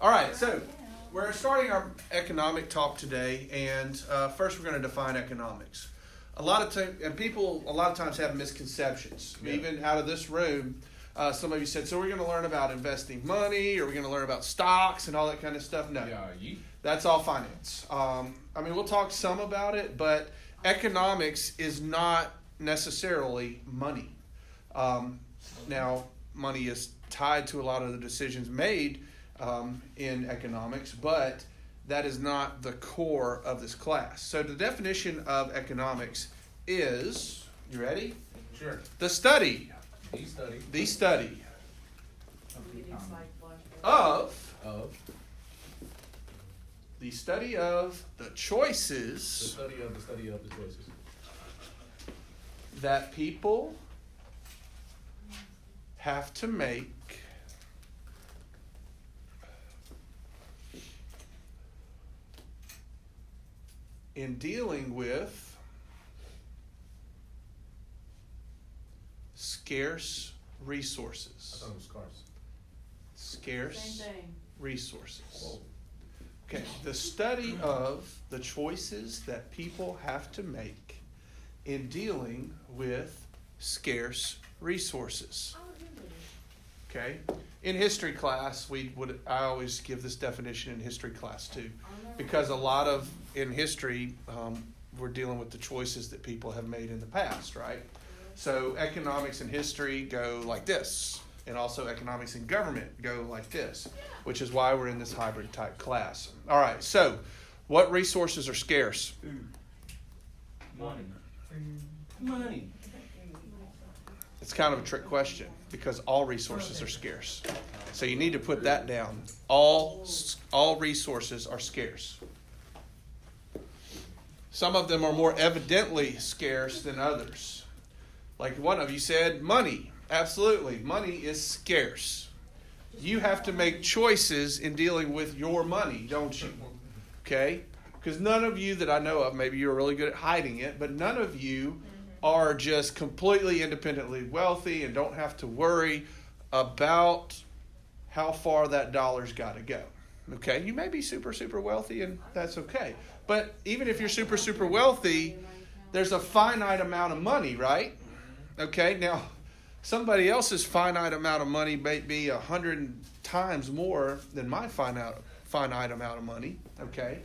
All right, so we're starting our economic talk today, and first we're going to define economics. A lot of times have misconceptions. Yeah. Even out of this room, some of you said, so we're going to learn about investing money, or we're going to learn about stocks and all that kind of stuff. No, that's all finance. We'll talk some about it, but economics is not necessarily money. Now, money is tied to a lot of the decisions made in economics, but that is not the core of this class. So the definition of economics is, you ready? Sure. The study of the choices that people have to make in dealing with scarce resources. I thought it was scarce. Scarce resources. Whoa. Okay, the study of the choices that people have to make in dealing with scarce resources. Okay, in history class, I always give this definition in history class too, because a lot of in history we're dealing with the choices that people have made in the past, right? So economics and history go like this, and also economics and government go like this, which is why we're in this hybrid type class. All right, so what resources are scarce? Money. It's kind of a trick question because all resources are scarce. So you need to put that down. All resources are scarce. Some of them are more evidently scarce than others. Like one of you said, money. Absolutely. Money is scarce. You have to make choices in dealing with your money, don't you? Okay? Because none of you that I know of, maybe you're really good at hiding it, but none of you are just completely independently wealthy and don't have to worry about how far that dollar's got to go. Okay? You may be super, super wealthy, and that's okay. But even if you're super, super wealthy, there's a finite amount of money, right? Okay? Now, somebody else's finite amount of money may be 100 times more than my finite amount of money. Okay?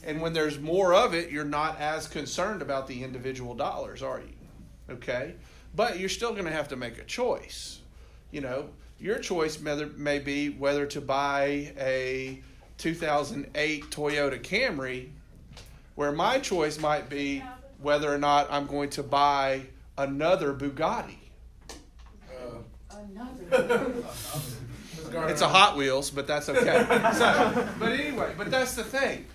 And when there's more of it, you're not as concerned about the individual dollars, are you? Okay? But you're still going to have to make a choice. You know, your choice may be whether to buy a 2008 Toyota Camry, where my choice might be whether or not I'm going to buy another Bugatti. It's a Hot Wheels, but that's okay. But anyway, that's the thing.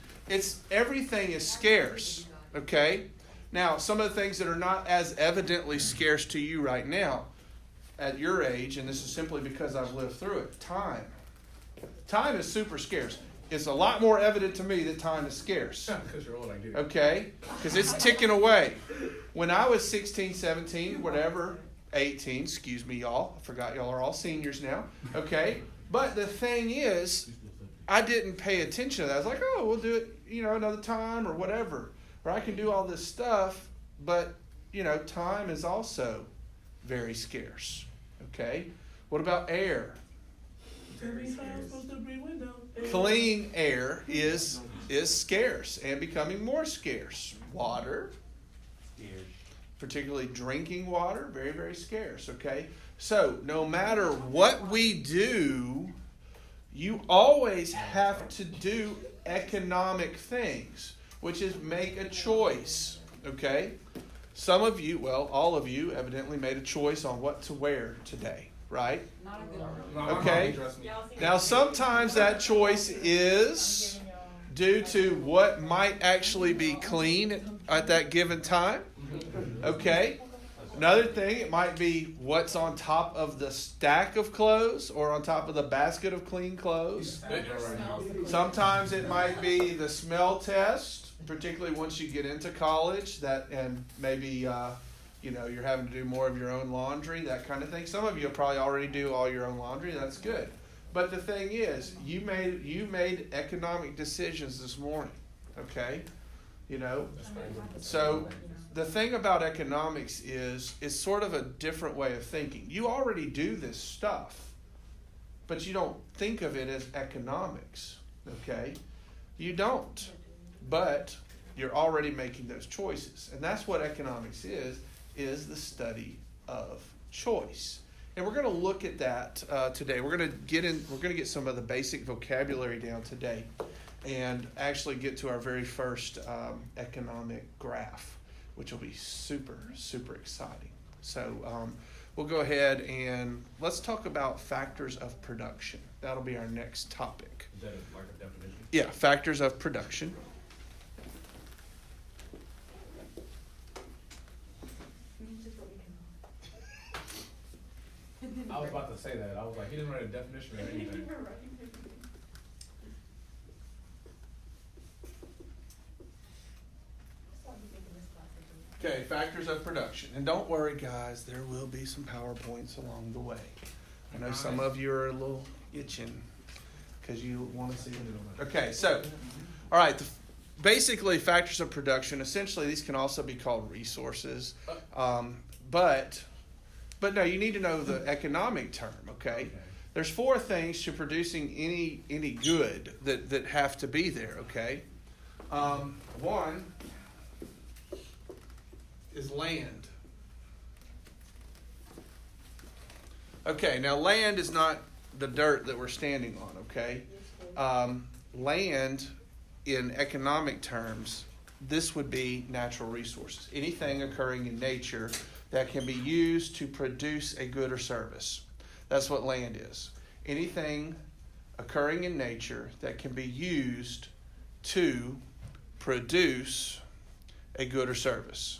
Everything is scarce, okay? Now, some of the things that are not as evidently scarce to you right now at your age, and this is simply because I've lived through it, time. Time is super scarce. It's a lot more evident to me that time is scarce. Because you're old, I do. Okay? Because it's ticking away. When I was 16, 17, whatever, 18, excuse me, y'all. I forgot y'all are all seniors now. Okay? But the thing is, I didn't pay attention to that. I was like, oh, we'll do it, another time or whatever. Or I can do all this stuff, but, time is also very scarce. Okay? What about air? Clean air is scarce and becoming more scarce. Water, particularly drinking water, very, very scarce. Okay? So, no matter what we do, you always have to do economic things, which is make a choice, okay? Some of you, well, all of you evidently made a choice on what to wear today, right? Not a good one. Okay. Now, sometimes that choice is due to what might actually be clean at that given time, okay? Another thing, it might be what's on top of the stack of clothes or on top of the basket of clean clothes. Sometimes it might be the smell test, particularly once you get into college, and maybe you're having to do more of your own laundry, that kind of thing. Some of you probably already do all your own laundry. That's good. But the thing is, you made economic decisions this morning, okay? You know, so the thing about economics is it's sort of a different way of thinking. You already do this stuff, but you don't think of it as economics, okay? You don't, but you're already making those choices, and that's what economics is the study of choice. And we're going to look at that today. We're going to get some of the basic vocabulary down today, and actually get to our very first economic graph, which will be super, super exciting. So we'll go ahead and let's talk about factors of production. That'll be our next topic. Is that like a definition? Yeah, factors of production. I was about to say that. I was like, he didn't write a definition or anything. Okay, factors of production. And don't worry, guys, there will be some PowerPoints along the way. I know some of you are a little itching because you want to see it. Okay, so, all right, basically factors of production, essentially these can also be called resources. But no, you need to know the economic term, okay? There's four things to producing any good that have to be there, okay? One is land. Okay, now land is not the dirt that we're standing on, okay? Land, in economic terms, this would be natural resources. Anything occurring in nature that can be used to produce a good or service. That's what land is. Anything occurring in nature that can be used to produce a good or service.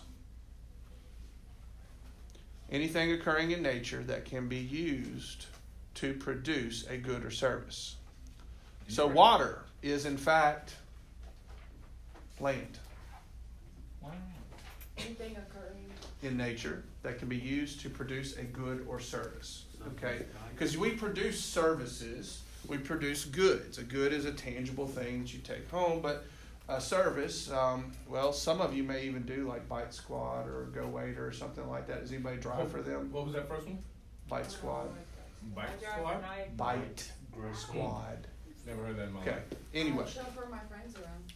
Anything occurring in nature that can be used to produce a good or service. So water is in fact land. Wow. Anything occurring In nature that can be used to produce a good or service. Okay? Because we produce services, we produce goods. A good is a tangible thing that you take home, but a service, well, some of you may even do like Bite Squad or Go Waiter or something like that. Does anybody drive for them? What was that first one? Bite Squad. Bike squad? Bite Squad. Never heard that in my Okay. life. Anyway. chauffeur my friends around.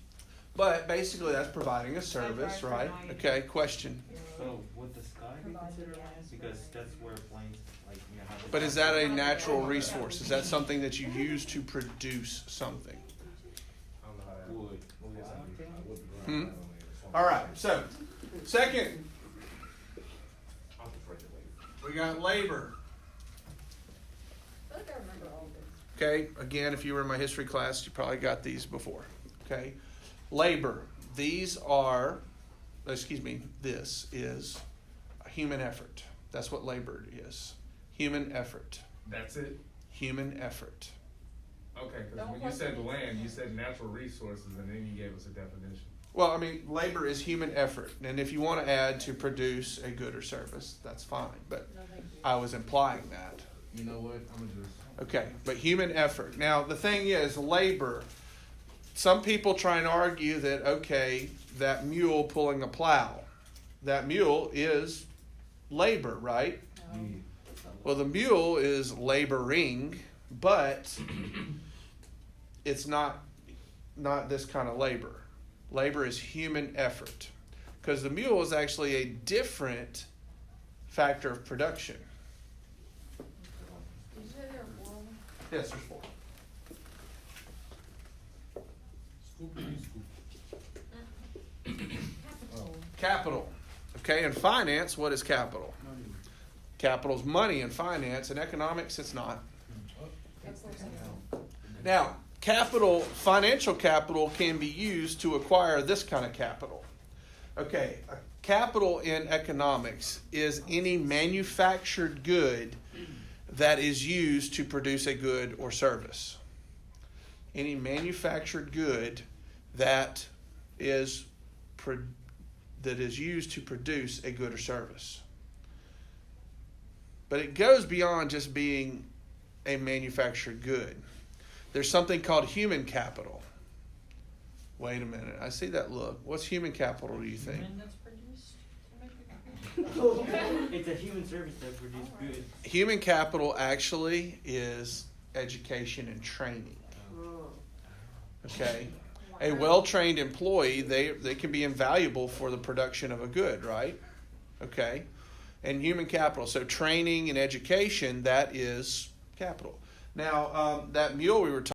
But basically that's providing a service, right? Okay, question. So would the sky be considered land? Because that's where planes, like, you know, have the But is that a natural resource? Is that something that you use to produce something? I don't know how that wood? I wouldn't Hmm? run that on there. All right, so second, I'll just regulate. we got labor. I feel like I remember all this. Okay, again, if you were in my history class, you probably got these before. Okay, labor. This is a human effort. That's what labor is. Human effort. That's it? Human effort. Okay, because Don't when you plug said anything land, you in. said natural resources, and then you gave us a definition. Well, I mean, labor is human effort. And if you want to add to produce a good or service, that's fine. But No, thank you. I was implying that. You know what? I'm going to just... Okay, but human effort. Now, the thing is, labor, some people try and argue that, okay, that mule pulling a plow, that mule is labor, right? No. Well, the mule is laboring, but it's not this kind of labor. Labor is human effort, because the mule is actually a different factor of production. Did you say there were 4 of them? Yes, there's 4. Capital. Okay, in finance, what is capital? Capital's money in finance. In economics, it's not. That's what I'm saying. Now, capital, financial capital can be used to acquire this kind of capital. Okay, a capital in economics is any manufactured good that is used to produce a good or service. Any manufactured good that is used to produce a good or service. But it goes beyond just being a manufactured good. There's something called human capital. Wait a minute. I see that look. What's human capital, do you think? Human that's produced to make the good. It's a human service that produces good. Human capital actually is education and training. Okay? A well-trained employee, they can be invaluable for the production of a good, right? Okay? And human capital. So training and education, that is capital. Now, that mule we were talking